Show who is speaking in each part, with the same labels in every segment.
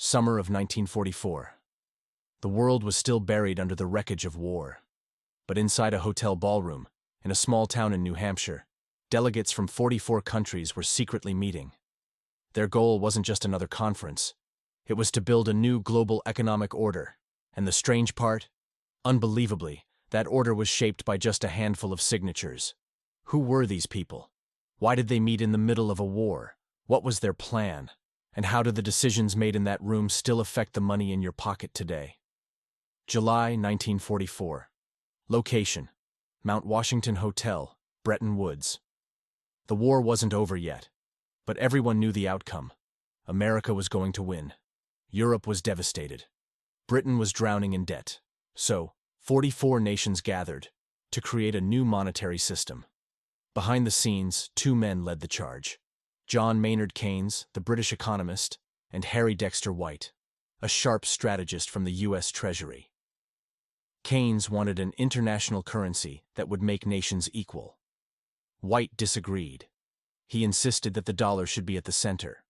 Speaker 1: Summer of 1944. The world was still buried under the wreckage of war. But inside a hotel ballroom, in a small town in New Hampshire, delegates from 44 countries were secretly meeting. Their goal wasn't just another conference. It was to build a new global economic order. And the strange part? Unbelievably, that order was shaped by just a handful of signatures. Who were these people? Why did they meet in the middle of a war? What was their plan? And how do the decisions made in that room still affect the money in your pocket today? July 1944. Location: Mount Washington Hotel, Bretton Woods. The war wasn't over yet, but everyone knew the outcome. America was going to win. Europe was devastated. Britain was drowning in debt. So, 44 nations gathered to create a new monetary system. Behind the scenes, two men led the charge: John Maynard Keynes, the British economist, and Dexter, a sharp strategist from the U.S. Treasury. Keynes wanted an international currency that would make nations equal. White disagreed. He insisted that the dollar should be at the center.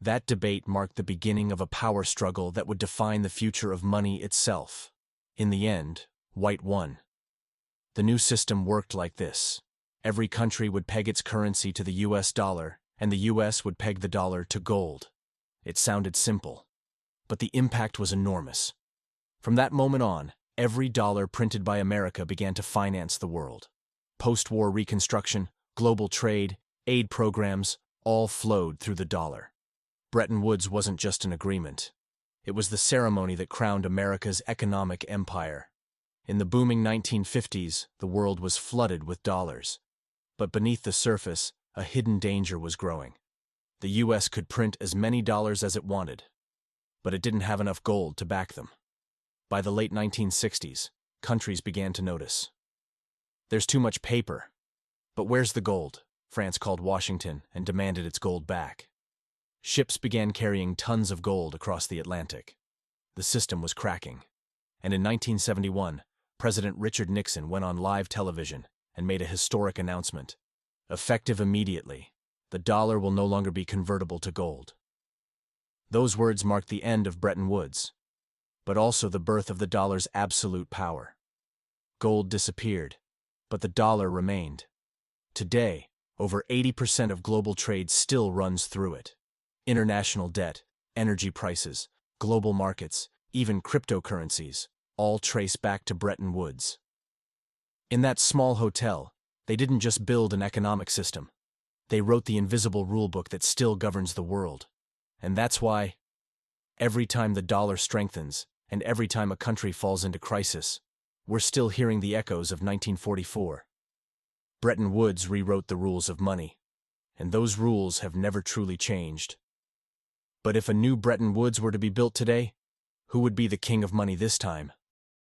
Speaker 1: That debate marked the beginning of a power struggle that would define the future of money itself. In the end, White won. The new system worked like this. Every country would peg its currency to the U.S. dollar, and the U.S. would peg the dollar to gold. It sounded simple, but the impact was enormous. From that moment on, every dollar printed by America began to finance the world. Post-war reconstruction, global trade, aid programs, all flowed through the dollar. Bretton Woods wasn't just an agreement. It was the ceremony that crowned America's economic empire. In the booming 1950s, the world was flooded with dollars. But beneath the surface, a hidden danger was growing. The U.S. could print as many dollars as it wanted, but it didn't have enough gold to back them. By the late 1960s, countries began to notice. There's too much paper. But where's the gold? France called Washington and demanded its gold back. Ships began carrying tons of gold across the Atlantic. The system was cracking. And in 1971, President Richard Nixon went on live television and made a historic announcement. Effective immediately, the dollar will no longer be convertible to gold. Those words marked the end of Bretton Woods, but also the birth of the dollar's absolute power. Gold disappeared, but the dollar remained. Today, over 80% of global trade still runs through it. International debt, energy prices, global markets, even cryptocurrencies, all trace back to Bretton Woods. In that small hotel, they didn't just build an economic system. They wrote the invisible rulebook that still governs the world. And that's why, every time the dollar strengthens, and every time a country falls into crisis, we're still hearing the echoes of 1944. Bretton Woods rewrote the rules of money, and those rules have never truly changed. But if a new Bretton Woods were to be built today, who would be the king of money this time?